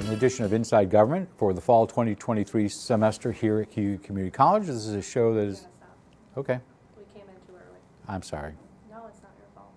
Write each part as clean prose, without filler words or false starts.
an edition of Inside Government for the fall 2023 semester here at Cayuga Community College. This is a show that is... Okay. We came in too early. I'm sorry. No, it's not your fault.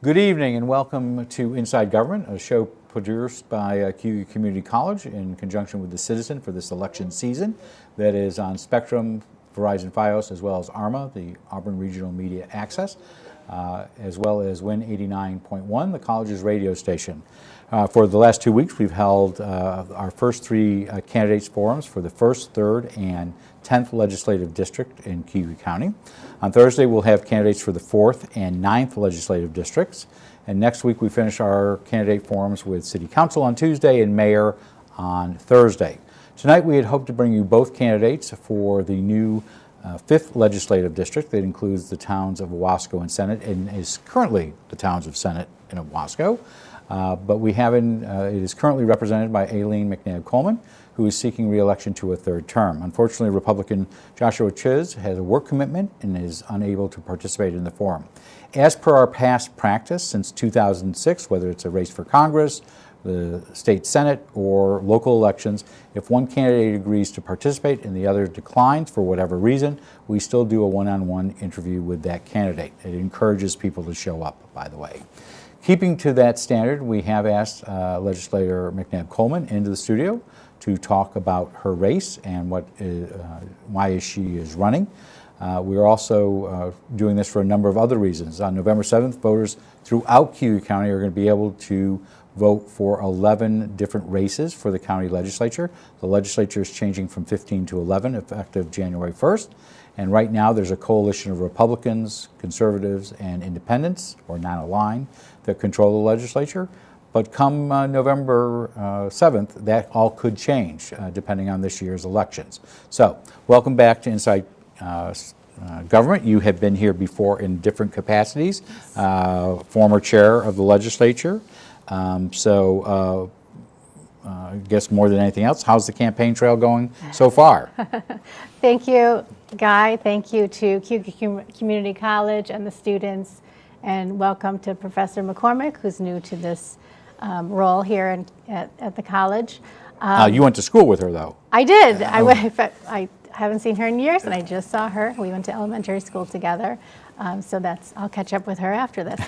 Good evening and welcome to Inside Government, a show produced by Cayuga Community College in conjunction with the Citizen for this election season that is on Spectrum, Verizon Fios, as well as ARMA, the Auburn Regional Media Access, as well as WIN 89.1, the college's radio station. For the last 2 weeks, we've held our first three candidates forums for the 1st, 3rd, and 10th Legislative District in Cayuga County. On Thursday, we'll have candidates for the 4th and 9th Legislative Districts. And next week, we finish our candidate forums with City Council on Tuesday and Mayor on Thursday. Tonight, we had hoped to bring you both candidates for the new 5th Legislative District that includes the towns of Owasco and Senate and is currently the towns of Senate and Owasco. But we haven't, it is currently represented by Aileen McNabb-Coleman, who is seeking re-election to a 3rd term. Unfortunately, Republican Joshua Chiz has a work commitment and is unable to participate in the forum. As per our past practice since 2006, whether it's a race for Congress, the state Senate, or local elections, if one candidate agrees to participate and the other declines for whatever reason, we still do a one-on-one interview with that candidate. It encourages people to show up, by the way. Keeping to that standard, we have asked Legislator McNabb-Coleman into the studio to talk about her race and why she is running. We're also doing this for a number of other reasons. On November 7th, voters throughout Cayuga County are going to be able to vote for 11 different races for the county legislature. The legislature is changing from 15 to 11 effective January 1st. And right now there's a coalition of Republicans, conservatives, and independents, or non-aligned, that control the legislature. But come November 7th, that all could change depending on this year's elections. So, welcome back to Inside Government. You have been here before in different capacities, former chair of the legislature. I guess more than anything else, how's the campaign trail going so far? Thank you, Guy. Thank you to Cayuga Community College and the students. And welcome to Professor McCormick, who's new to this role here at the college. You went to school with her, though. I did. I haven't seen her in years, and I just saw her. We went to elementary school together. I'll catch up with her after this.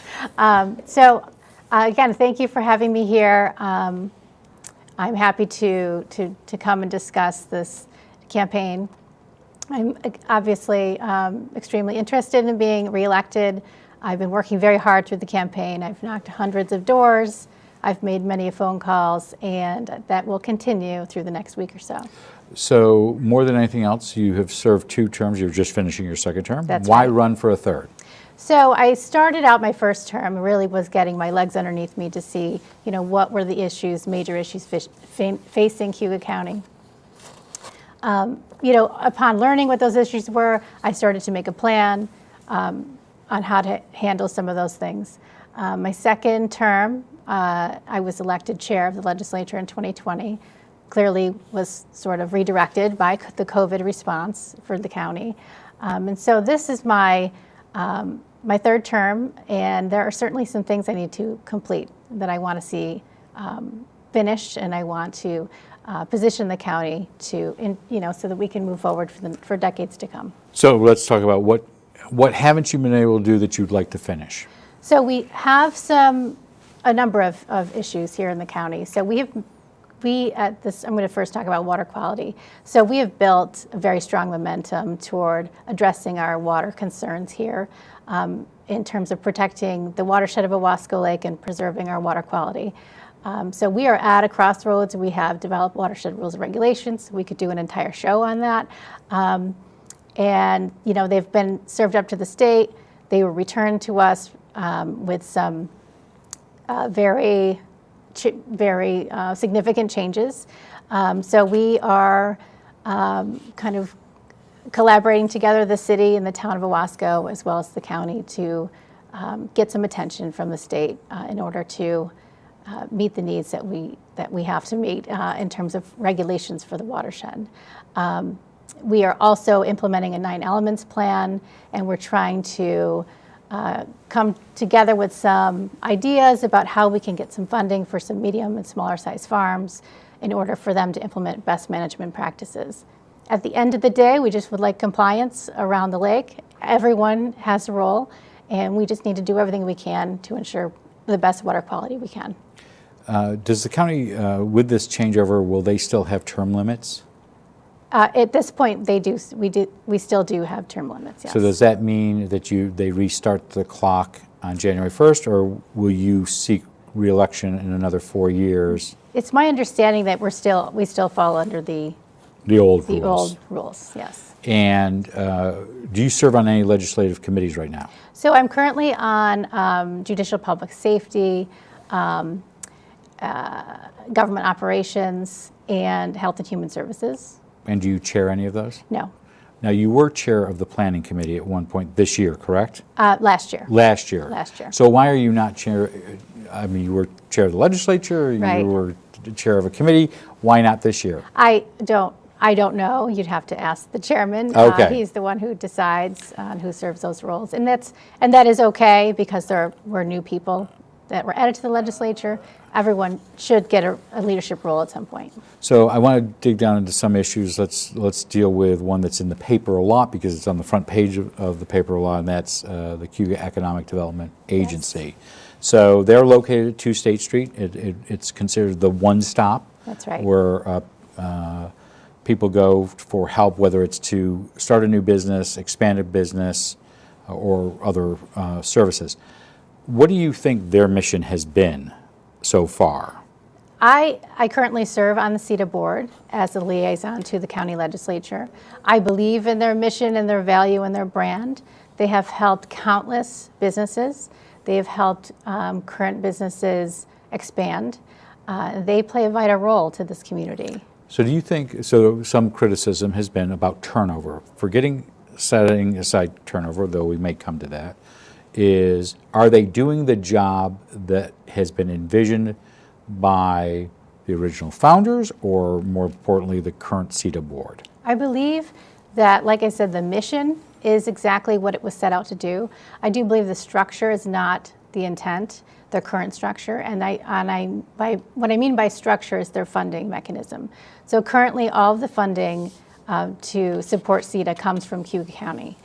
Again, thank you for having me here. I'm happy to come and discuss this campaign. I'm obviously extremely interested in being reelected. I've been working very hard through the campaign. I've knocked hundreds of doors. I've made many phone calls, and that will continue through the next week or so. So, more than anything else, you have served 2 terms. You're just finishing your 2nd term. That's Why right. run for a 3rd? So I started out my 1st term, really was getting my legs underneath me to see, what were the issues, major issues facing Cayuga County. Upon learning what those issues were, I started to make a plan on how to handle some of those things. My 2nd term, I was elected chair of the legislature in 2020. Clearly was sort of redirected by the COVID response for the county. And so this is my 3rd term, and there are certainly some things I need to complete that I want to see finished, and I want to position the county so that we can move forward for decades to come. So let's talk about what haven't you been able to do that you'd like to finish? So we have a number of issues here in the county. So we have I'm going to first talk about water quality. So we have built a very strong momentum toward addressing our water concerns here in terms of protecting the watershed of Owasco Lake and preserving our water quality. So we are at a crossroads. We have developed watershed rules and regulations. We could do an entire show on that. And they've been served up to the state. They were returned to us with some very significant changes. So we are kind of collaborating together, the city and the town of Owasco, as well as the county, to get some attention from the state in order to meet the needs that we have to meet in terms of regulations for the watershed. We are also implementing a 9 elements plan, and we're trying to come together with some ideas about how we can get some funding for some medium and smaller size farms in order for them to implement best management practices. At the end of the day, we just would like compliance around the lake. Everyone has a role, and we just need to do everything we can to ensure the best water quality we can. Does the county, with this changeover, will they still have term limits? At this point, they do. We still do have term limits. Yes. So does that mean that they restart the clock on January 1st, or will you seek re-election in another 4 years? It's my understanding that we still fall under the old rules. The old rules. Yes. And do you serve on any legislative committees right now? So I'm currently on judicial public safety, government operations, and health and human services. And do you chair any of those? No. Now, you were chair of the planning committee at one point this year, correct? Last year. Last year. Last year. So why are you not chair? I mean, you were chair of the legislature, Right. You were chair of a committee. Why not this year? I don't know. You'd have to ask the chairman. Okay. He's the one who decides on who serves those roles, and that is okay because there were new people that were added to the legislature. Everyone should get a leadership role at some point. So I want to dig down into some issues. Let's deal with one that's in the paper a lot because it's on the front page of the paper a lot, and that's the Cayuga Economic Development Agency. Yes. So they're located at 2 State Street. It's considered the one stop. That's right. Where people go for help, whether it's to start a new business, expand a business, or other services. What do you think their mission has been so far? I currently serve on the CETA board as a liaison to the county legislature. I believe in their mission and their value and their brand. They have helped countless businesses. They have helped current businesses expand. They play a vital role to this community. So do you think, so some criticism has been about turnover, setting aside turnover, though we may come to that, are they doing the job that has been envisioned by the original founders, or more importantly, the current CETA board? I believe that, like I said, the mission is exactly what it was set out to do. I do believe the structure is not the intent, their current structure, and what I mean by structure is their funding mechanism. So currently, all of the funding to support CETA comes from Cayuga County.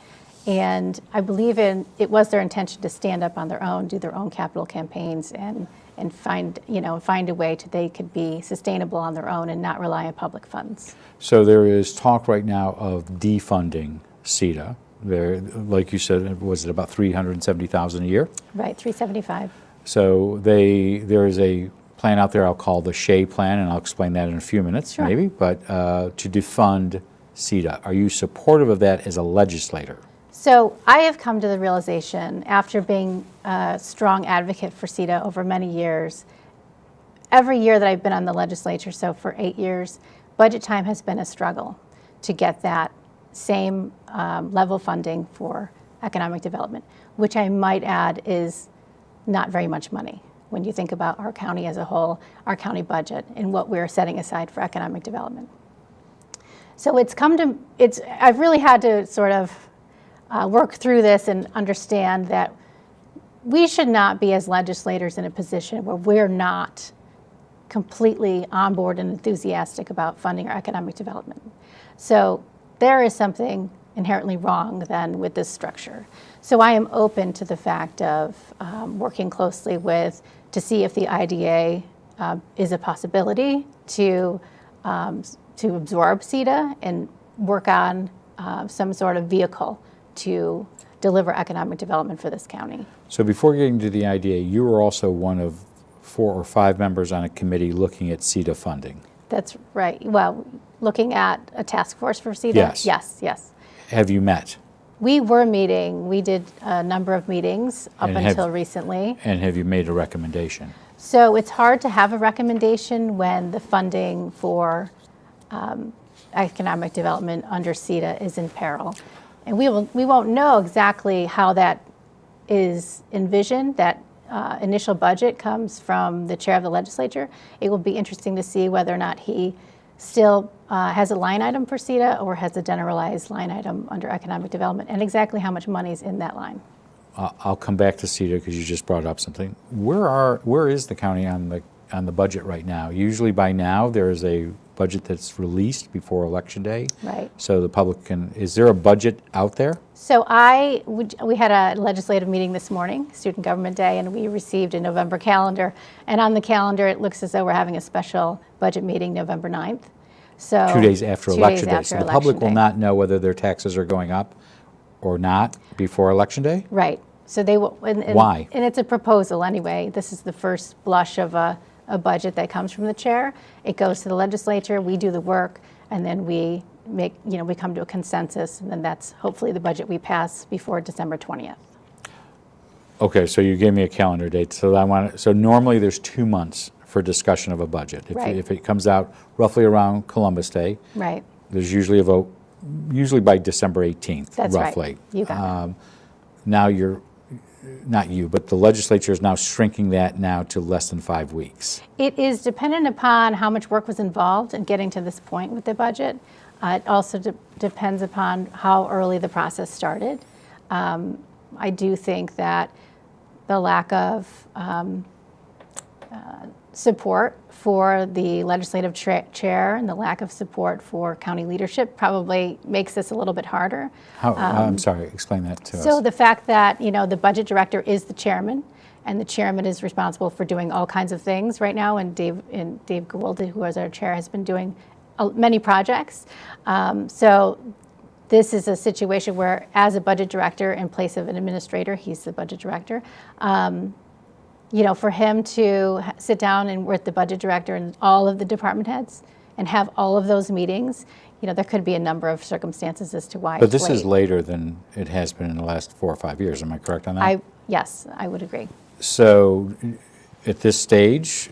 And I believe it was their intention to stand up on their own, do their own capital campaigns, and find a way they could be sustainable on their own and not rely on public funds. So there is talk right now of defunding CETA. There, like you said, was it about $370,000 a year? Right, $375,000. So there is a plan out there I'll call the Shea Plan, and I'll explain that in a few minutes, Sure. maybe, but to defund CETA. Are you supportive of that as a legislator? So I have come to the realization, after being a strong advocate for CETA over many years, every year that I've been on the legislature, so for 8 years, budget time has been a struggle to get that same level funding for economic development, which I might add is not very much money when you think about our county as a whole, our county budget, and what we're setting aside for economic development. So I've really had to sort of work through this and understand that we should not be, as legislators, in a position where we're not completely on board and enthusiastic about funding our economic development. So there is something inherently wrong then with this structure. So I am open to the fact of working closely to see if the IDA is a possibility to absorb CETA and work on some sort of vehicle to deliver economic development for this county. So before getting to the IDA, you were also one of 4 or 5 members on a committee looking at CETA funding. That's right. Well, looking at a task force for CETA? Yes. Yes. Have you met? We were meeting. We did a number of meetings up until recently. And have you made a recommendation? So it's hard to have a recommendation when the funding for economic development under CETA is in peril. And we won't know exactly how that is envisioned. That initial budget comes from the chair of the legislature. It will be interesting to see whether or not he still has a line item for CETA or has a generalized line item under economic development, and exactly how much money is in that line. I'll come back to CETA because you just brought up something. Where is the county on the budget right now? Usually by now there is a budget that's released before Election Day. Right. So the public can, is there a budget out there? So we had a legislative meeting this morning, Student Government Day, and we received a November calendar. And on the calendar, it looks as though we're having a special budget meeting November 9th. So 2 days after 2 Election days Day. after So the Election public will Day. not know whether their taxes are going up or not before Election Day? Right. So they will. And Why? And it's a proposal anyway. This is the first blush of a budget that comes from the chair. It goes to the legislature. We do the work, and then we come to a consensus, and then that's hopefully the budget we pass before December 20th. Okay, so you gave me a calendar date. So normally there's 2 months for discussion of a budget. Right. If it comes out roughly around Columbus Day, Right. there's usually a vote, usually by December 18th, That's roughly. right. You got it. Now not you, but the legislature is now shrinking that now to less than 5 weeks. It is dependent upon how much work was involved in getting to this point with the budget. It also depends upon how early the process started. I do think that the lack of support for the legislative chair and the lack of support for county leadership probably makes this a little bit harder. I'm sorry, explain that to us. So the fact that, the budget director is the chairman, and the chairman is responsible for doing all kinds of things right now, and Dave Gould, who is our chair, has been doing many projects. So this is a situation where, as a budget director in place of an administrator, he's the budget director, for him to sit down and with the budget director and all of the department heads and have all of those meetings, there could be a number of circumstances as to why But it's this late. is later than it has been in the last 4 or 5 years. Am I correct on that? Yes, I would agree. So at this stage,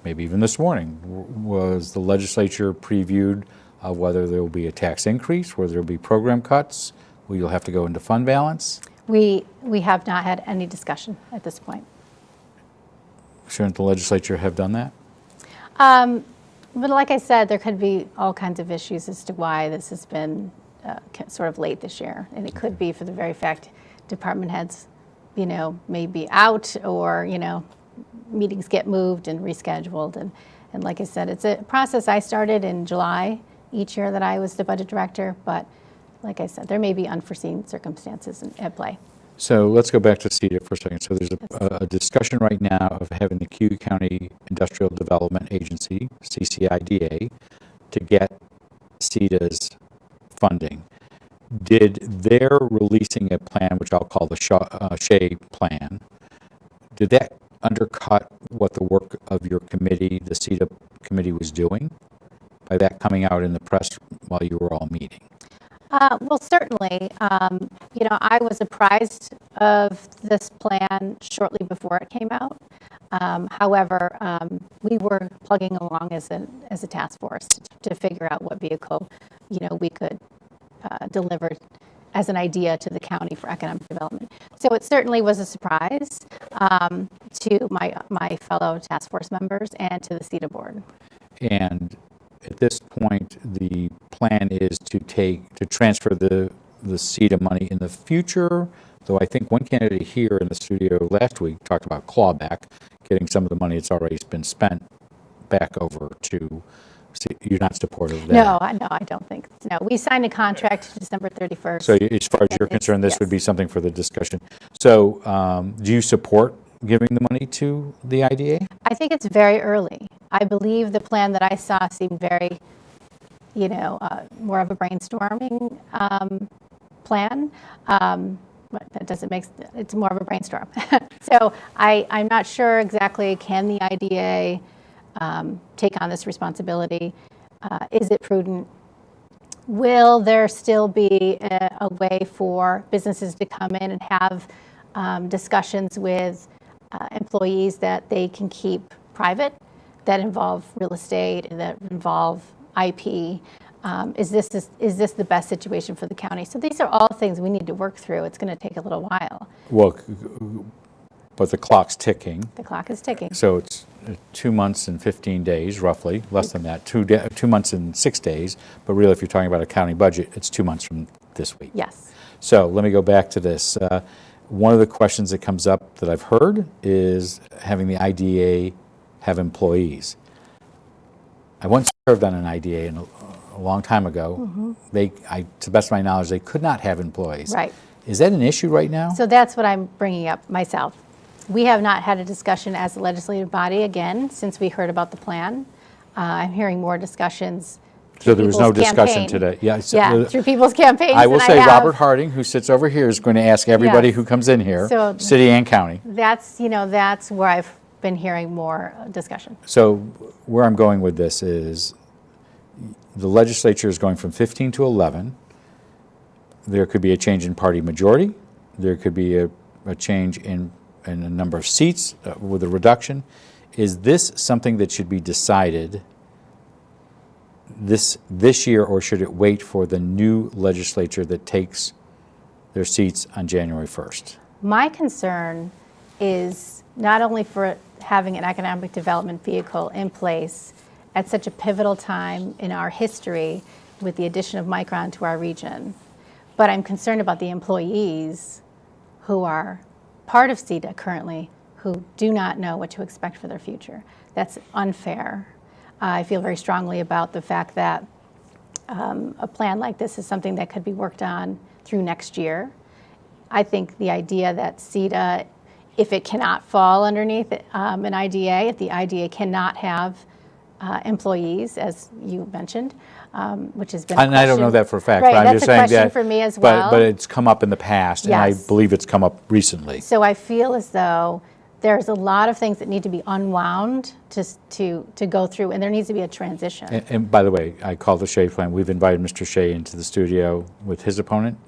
maybe even this morning, was the legislature previewed whether there will be a tax increase, whether there will be program cuts, will you have to go into fund balance? We have not had any discussion at this point. Shouldn't the legislature have done that? But like I said, there could be all kinds of issues as to why this has been sort of late this year. And it could be for the very fact department heads, may be out, or, meetings get moved and rescheduled. And like I said, it's a process I started in July each year that I was the budget director. But like I said, there may be unforeseen circumstances at play. So let's go back to CETA for a second. So there's a discussion right now of having the Cayuga County Industrial Development Agency, CCIDA, to get CETA's funding. Did their releasing a plan, which I'll call the Shea Plan, did that undercut what the work of your committee, the CETA committee, was doing by that coming out in the press while you were all meeting? Well, certainly. I was apprised of this plan shortly before it came out. However, we were plugging along as a task force to figure out what vehicle, we could deliver as an idea to the county for economic development. So it certainly was a surprise to my fellow task force members and to the CETA board. And at this point, the plan is to transfer the CETA money in the future, though I think one candidate here in the studio last week talked about clawback, getting some of the money that's already been spent back over to, you're not supportive of that? No, I don't think. No, we signed a contract December 31st. So as far as you're concerned, this would be something for the discussion. So do you support giving the money to the IDA? I think it's very early. I believe the plan that I saw seemed very, more of a brainstorming plan. But that doesn't make, it's more of a brainstorm. So I'm not sure exactly, can the IDA take on this responsibility? Is it prudent? Will there still be a way for businesses to come in and have discussions with employees that they can keep private, that involve real estate and that involve IP? Is this the best situation for the county? So these are all things we need to work through. It's going to take a little while. Well, but the clock's ticking. The clock is ticking. So it's 2 months and 15 days, roughly, less than that, 2 months and 6 days. But really, if you're talking about a county budget, it's 2 months from this week. Yes. So let me go back to this. One of the questions that comes up that I've heard is having the IDA have employees. I once served on an IDA a long time ago. Mm-hmm. To the best of my knowledge, they could not have employees. Right. Is that an issue right now? So that's what I'm bringing up myself. We have not had a discussion as a legislative body again since we heard about the plan. I'm hearing more discussions. So there was no people's discussion campaign. today. Yeah, Through people's campaigns. I will and say have- Robert Harding, who sits over here, is going to ask everybody Yes. who comes in here, So- city and county. That's where I've been hearing more discussion. So where I'm going with this is the legislature is going from 15 to 11. There could be a change in party majority. There could be a change in a number of seats with a reduction. Is this something that should be decided this year, or should it wait for the new legislature that takes their seats on January 1st? My concern is not only for having an economic development vehicle in place at such a pivotal time in our history with the addition of Micron to our region, but I'm concerned about the employees who are part of CETA currently who do not know what to expect for their future. That's unfair. I feel very strongly about the fact that a plan like this is something that could be worked on through next year. I think the idea that CETA, if it cannot fall underneath an IDA, if the IDA cannot have employees, as you mentioned, which has been a And I don't know question. that for a fact, Right, but I'm that's just a saying question that. for me as well. But it's come up in the past, and I Yes. believe it's come up recently. So I feel as though there's a lot of things that need to be unwound to go through, and there needs to be a transition. And by the way, I called the Shea plan. We've invited Mr. Shea into the studio with his opponent.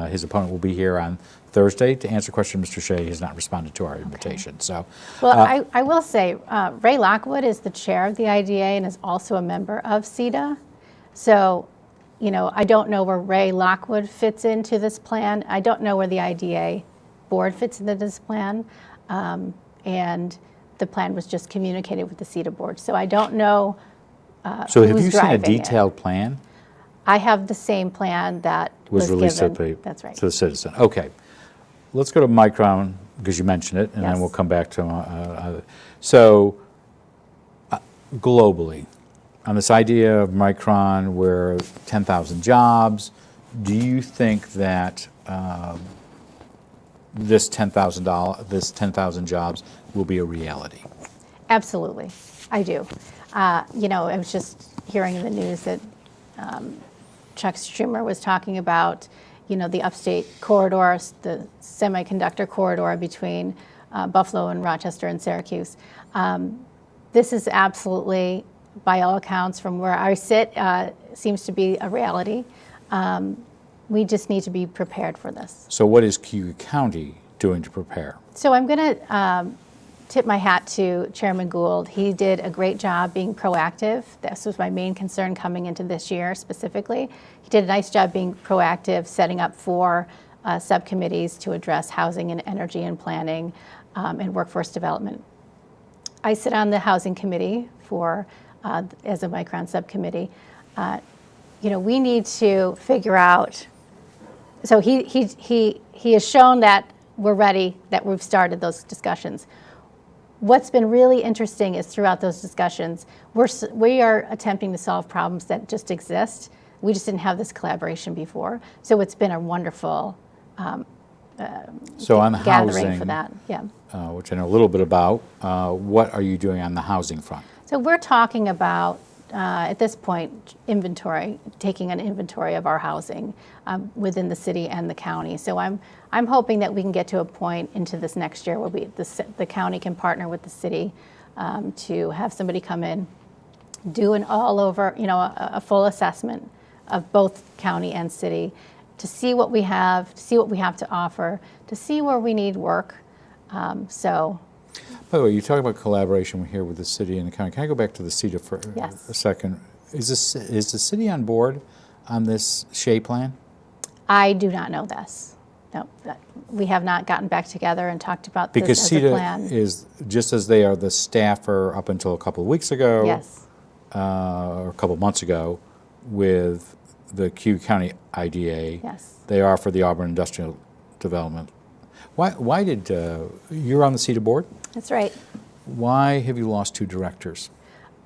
His opponent will be here on Thursday to answer questions. Mr. Shea has not responded to our invitation. So, Well, I will say, Ray Lockwood is the chair of the IDA and is also a member of CETA. So, I don't know where Ray Lockwood fits into this plan. I don't know where the IDA board fits into this plan. And the plan was just communicated with the CETA board. So I don't know so have who's you seen a driving it. detailed plan? I have the same plan that Was released given. That's right. to the citizen. Okay. Let's go to Micron, because you mentioned it, and then Yes. we'll come back to globally, on this idea of Micron, where 10,000 jobs, do you think that this 10,000 jobs will be a reality? Absolutely, I do. I was just hearing in the news that Chuck Schumer was talking about, the upstate corridor, the semiconductor corridor between Buffalo and Rochester and Syracuse. This is absolutely, by all accounts, from where I sit, seems to be a reality. We just need to be prepared for this. So what is Cayuga County doing to prepare? So I'm going to tip my hat to Chairman Gould. He did a great job being proactive. This was my main concern coming into this year specifically. He did a nice job being proactive, setting up 4 subcommittees to address housing and energy and planning and workforce development. I sit on the housing committee as a Micron subcommittee. We need to figure out. So he has shown that we're ready, that we've started those discussions. What's been really interesting is throughout those discussions, we are attempting to solve problems that just exist. We just didn't have this collaboration before. So it's been a wonderful So on gathering housing, for that. Yeah. which I know a little bit about, what are you doing on the housing front? So we're talking about, at this point, taking an inventory of our housing within the city and the county. So I'm hoping that we can get to a point into this next year where the county can partner with the city to have somebody come in, do an all over, a full assessment of both county and city, to see what we have, to see what we have to offer, to see where we need work. By the way, you talk about collaboration here with the city and the county. Can I go back to the CETA for Yes. a second? Is the city on board on this SHAE plan? I do not know this. No, we have not gotten back together and talked about Because this as a plan. CETA is, just as they are the staffer up until a couple of weeks ago, Yes. or a couple of months ago, with the Cayuga County IDA, Yes. they are for the Auburn Industrial Development. Why did, you're on the CETA board? That's right. Why have you lost 2 directors?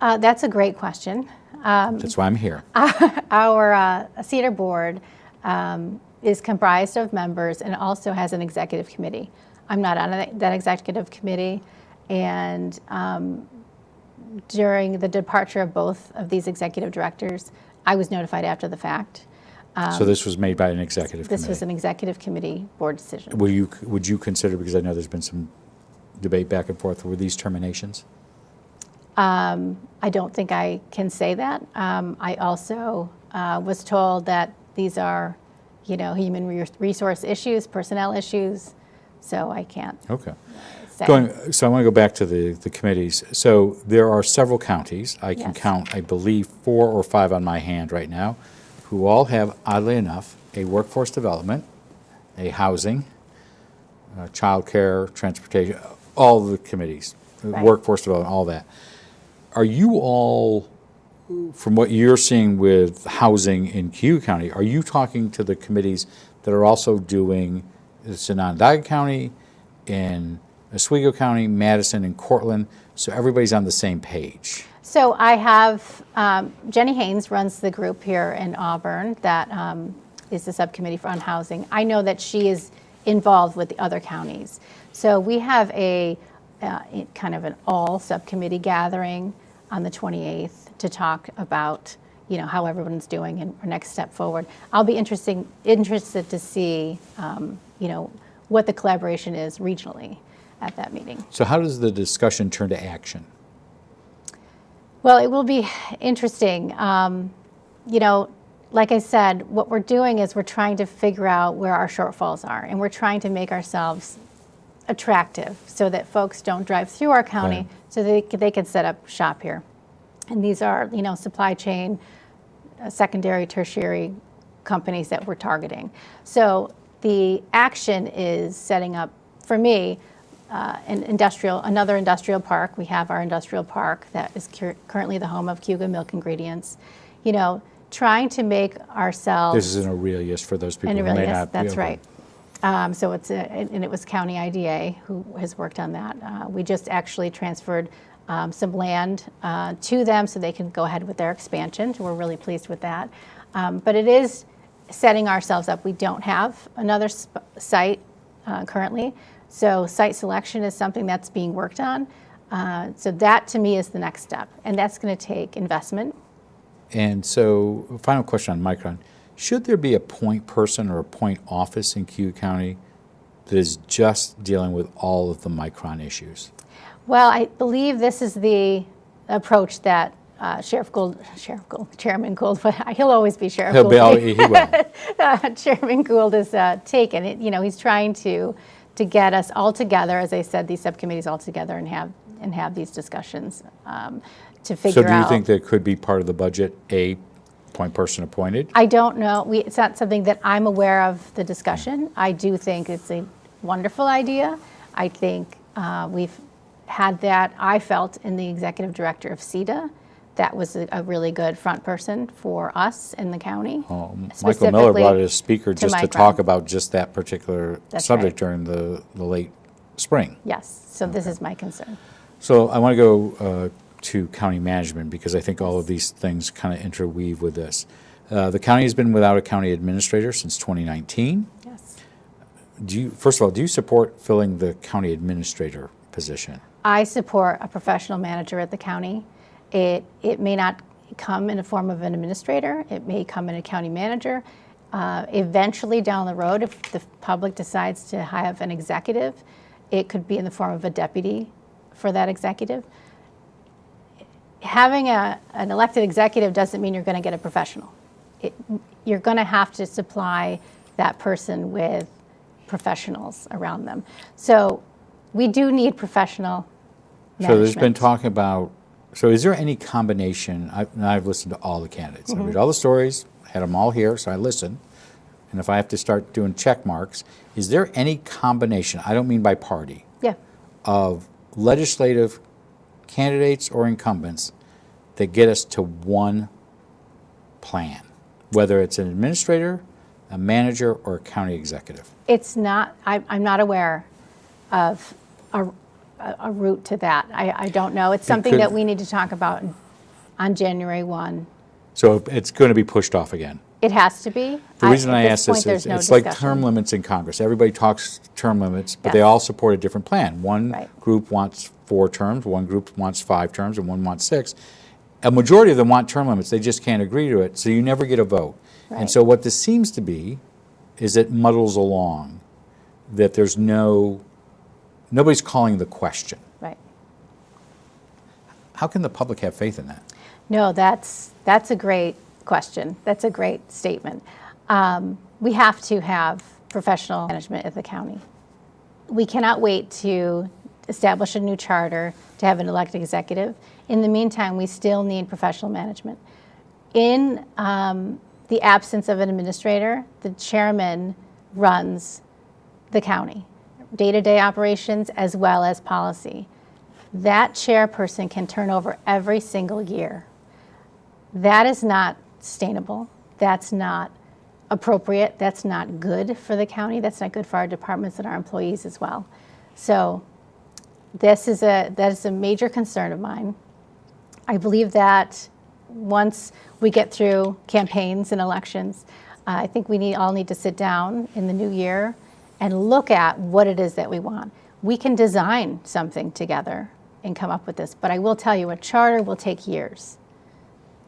That's a great question. That's why I'm here. Our CETA board is comprised of members and also has an executive committee. I'm not on that executive committee, and during the departure of both of these executive directors, I was notified after the fact. So this was made by an executive committee? This was an executive committee board decision. Would you consider, because I know there's been some debate back and forth, were these terminations? I don't think I can say that. I also was told that these are, human resource issues, personnel issues, so I can't Okay. say. So I want to go back to the committees. So there are several counties. I can Yes. count, I believe, 4 or 5 on my hand right now, who all have, oddly enough, a workforce development, a housing, child care, transportation, all the committees, Right. workforce development, all that. Are you all, from what you're seeing with housing in Cayuga County, are you talking to the committees that are also doing this in Onondaga County, in Oswego County, Madison, and Cortland, so everybody's on the same page? So I have, Jenny Haynes runs the group here in Auburn that is the subcommittee on housing. I know that she is involved with the other counties. So we have a kind of an all subcommittee gathering on the 28th to talk about, how everyone's doing and our next step forward. I'll be interested to see, what the collaboration is regionally at that meeting. So how does the discussion turn to action? Well, it will be interesting. Like I said, what we're doing is we're trying to figure out where our shortfalls are, and we're trying to make ourselves attractive so that folks don't drive through our county, Right. so they can set up shop here. And these are, supply chain, secondary, tertiary companies that we're targeting. So the action is setting up, for me, another industrial park. We have our industrial park that is currently the home of Cayuga Milk Ingredients. Trying to make ourselves. This is an Aurelius for those people who may not be That's able- right. So and it was County IDA who has worked on that. We just actually transferred some land to them so they can go ahead with their expansion. So we're really pleased with that. But it is setting ourselves up. We don't have another site currently. So site selection is something that's being worked on. So that to me is the next step. And that's going to take investment. And so, final question on Micron. Should there be a point person or a point office in Cayuga County that is just dealing with all of the Micron issues? Well, I believe this is the approach that Chairman Gould, but he'll always be Sheriff Gould. He will. Chairman Gould has taken it. He's trying to get us all together, as I said, these subcommittees all together and have these discussions to figure out. So do you think that could be part of the budget, a point person appointed? I don't know. It's not something that I'm aware of the discussion. I do think it's a wonderful idea. I think we've had that, I felt, in the executive director of CETA. That was a really good front person for us in the county. Michael Miller brought a speaker just to Micron. talk about just that particular That's subject right. during the late spring. Yes, so this is my concern. So I want to go to county management because I think all of these things kind of interweave with this. The county has been without a county administrator since 2019. Yes. first of all, do you support filling the county administrator position? I support a professional manager at the county. It may not come in the form of an administrator. It may come in a county manager. Eventually down the road, if the public decides to have an executive, it could be in the form of a deputy for that executive. Having an elected executive doesn't mean you're going to get a professional. You're going to have to supply that person with professionals around them. So we do need professional management. So there's been talk about, so is there any combination, I've listened to all the candidates. I read all the stories, had them all here, so I listen. And if I have to start doing check marks, is there any combination, I don't mean by party, Yeah. of legislative candidates or incumbents that get us to one plan, whether it's an administrator, a manager, or a county executive? It's not, I'm not aware of a route to that. I don't know. It's something that we need to talk about on January 1. So it's going to be pushed off again? It has to be. The reason I ask this is is it's like term limits in Congress. Everybody talks term limits, but they Yes. all support a different plan. One Right. group wants 4 terms, one group wants 5 terms, and one wants 6. A majority of them want term limits. They just can't agree to it, so you never get a vote. And Right. so what this seems to be is it muddles along, that there's nobody's calling the question. Right. How can the public have faith in that? No, that's a great question. That's a great statement. We have to have professional management at the county. We cannot wait to establish a new charter to have an elected executive. In the meantime, we still need professional management. In the absence of an administrator, the chairman runs the county, day-to-day operations as well as policy. That chairperson can turn over every single year. That is not sustainable. That's not appropriate. That's not good for the county. That's not good for our departments and our employees as well. So that is a major concern of mine. I believe that once we get through campaigns and elections, I think we all need to sit down in the new year and look at what it is that we want. We can design something together and come up with this, but I will tell you, a charter will take years.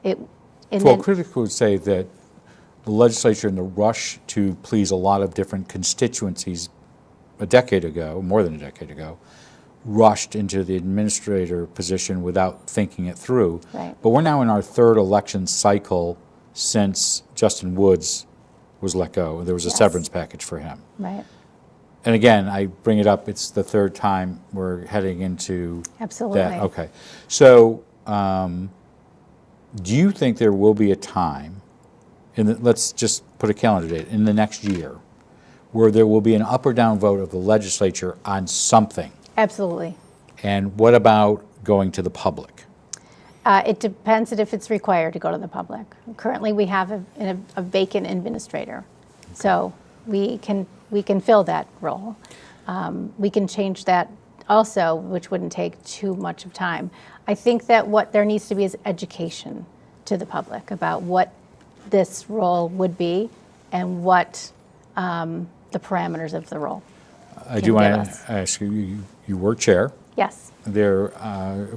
Critics would say that the legislature, in the rush to please a lot of different constituencies a decade ago, more than a decade ago, rushed into the administrator position without thinking it through. Right. But we're now in our 3rd election cycle since Justin Woods was let go. There was a Yes. severance package for him. Right. And again, I bring it up, it's the 3rd time we're heading into Absolutely. that. Okay. So do you think there will be a time, let's just put a calendar date, in the next year, where there will be an up or down vote of the legislature on something? Absolutely. And what about going to the public? It depends if it's required to go to the public. Currently, we have a vacant administrator, so we can fill that role. We can change that also, which wouldn't take too much of time. I think that what there needs to be is education to the public about what this role would be and what the parameters of the role. I do want to ask you, you were chair. Yes. There,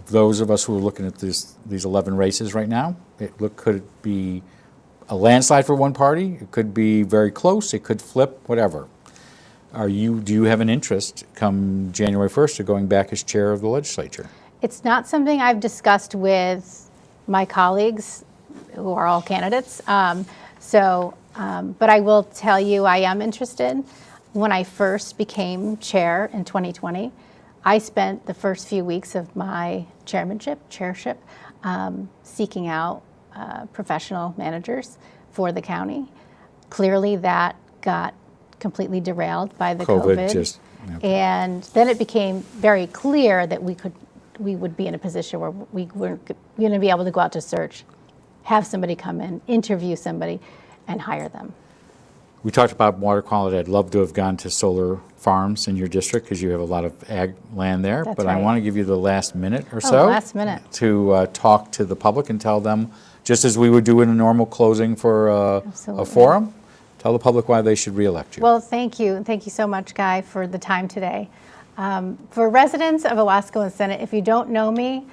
those of us who are looking at these 11 races right now, could it be a landslide for one party? It could be very close. It could flip. Whatever. Do you have an interest come January 1st of going back as chair of the legislature? It's not something I've discussed with my colleagues, who are all candidates. But I will tell you, I am interested. When I first became chair in 2020, I spent the first few weeks of my chairship, seeking out professional managers for the county. Clearly, that got completely derailed by the COVID. And then it became very clear that we would be in a position where we weren't going to be able to go out to search, have somebody come in, interview somebody, and hire them. We talked about water quality. I'd love to have gone to solar farms in your district because you have a lot of ag land there. That's but right. I want to give you the last minute or so. Last minute. To talk to the public and tell them, just as we would do in a normal closing for a Absolutely. forum, Tell the public why they should re-elect you. Well, thank you. And thank you so much, Guy, for the time today. For residents of Owasco and Senate, if you don't know me,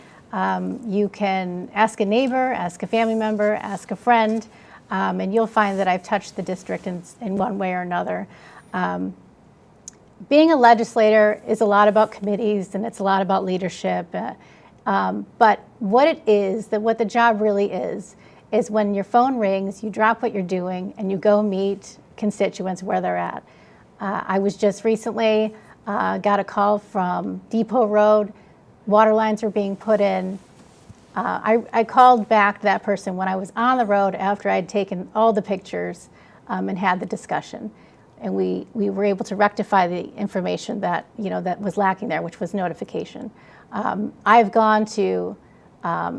you can ask a neighbor, ask a family member, ask a friend, and you'll find that I've touched the district in one way or another. Being a legislator is a lot about committees and it's a lot about leadership. But what it is, what the job really is when your phone rings, you drop what you're doing and you go meet constituents where they're at. I was just recently got a call from Depot Road. Water lines were being put in. I called back that person when I was on the road after I'd taken all the pictures and had the discussion. And we were able to rectify the information that, that was lacking there, which was notification. I've gone to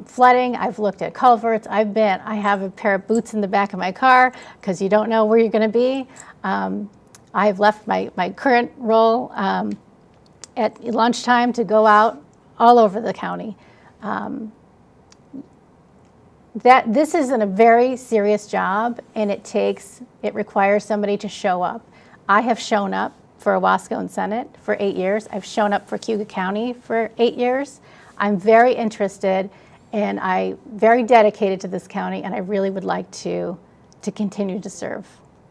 flooding, I've looked at culverts, I have a pair of boots in the back of my car because you don't know where you're going to be. I've left my current role at lunchtime to go out all over the county. This is a very serious job, and it requires somebody to show up. I have shown up for Owasco and Senate for 8 years. I've shown up for Cayuga County for 8 years. I'm very interested and I'm very dedicated to this county, and I really would like to continue to serve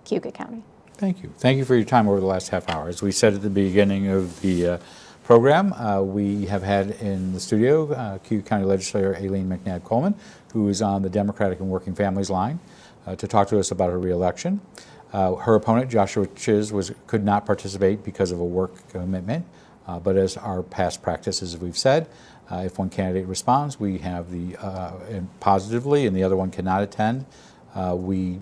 Cayuga County. Thank you. Thank you for your time over the last half hour. As we said at the beginning of the program, we have had in the studio Cayuga County Legislator Aileen McNabb Coleman, who is on the Democratic and Working Families line, to talk to us about her reelection. Her opponent, Joshua Chiz, could not participate because of a work commitment, but as our past practices, as we've said, if one candidate responds, we have positively, and the other one cannot attend, we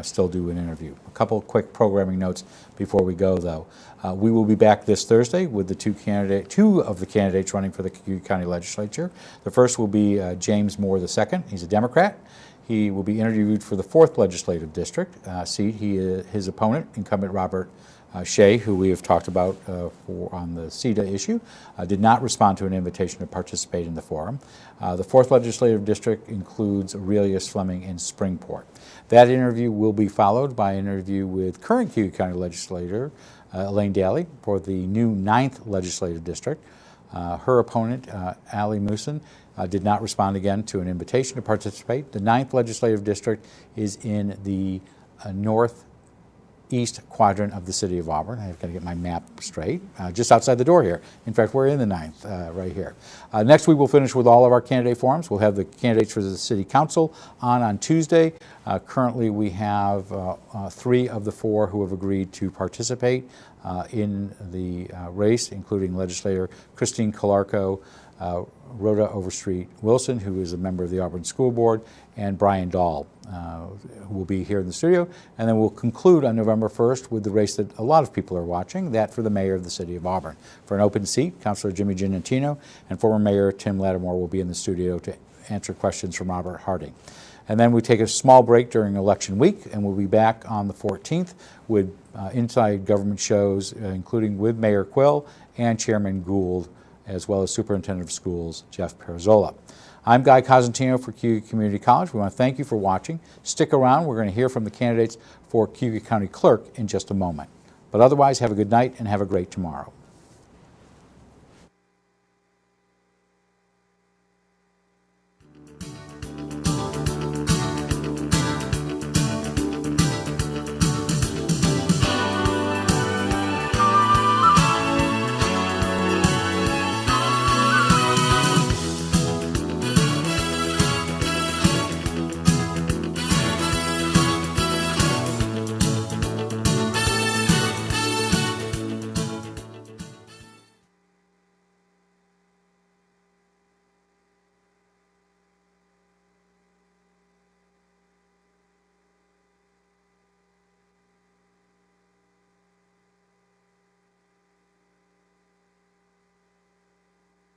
still do an interview. A couple quick programming notes before we go, though. We will be back this Thursday with the two of the candidates running for the Cayuga County Legislature. The first will be James Moore II. He's a Democrat. He will be interviewed for the 4th Legislative District seat. His opponent, incumbent Robert Shea, who we have talked about on the CETA issue, did not respond to an invitation to participate in the forum. The 4th Legislative District includes Aurelius, Fleming, and Springport. That interview will be followed by an interview with current Cayuga County Legislator Elaine Daly for the new 9th Legislative District. Her opponent, Ali Mooson, did not respond again to an invitation to participate. The 9th Legislative District is in the northeast quadrant of the city of Auburn. I've got to get my map straight. Just outside the door here. In fact, we're in the 9th right here. Next week we'll finish with all of our candidate forums. We'll have the candidates for the City Council on Tuesday. Currently we have 3 of the 4 who have agreed to participate in the race, including legislator Christine Calarco, Rhoda Overstreet Wilson, who is a member of the Auburn School Board, and Brian Dahl, who will be here in the studio. And then we'll conclude on November 1st with the race that a lot of people are watching, that for the mayor of the city of Auburn. For an open seat, Councilor Jimmy Gennatino and former Mayor Tim Lattimore will be in the studio to answer questions from Robert Harding. And then we take a small break during election week, and we'll be back on the 14th with Inside Government shows, including with Mayor Quill and Chairman Gould, as well as Superintendent of Schools Jeff Perzola. I'm Guy Cosentino for Cayuga Community College. We want to thank you for watching. Stick around. We're going to hear from the candidates for Cayuga County Clerk in just a moment. But otherwise, have a good night and have a great tomorrow.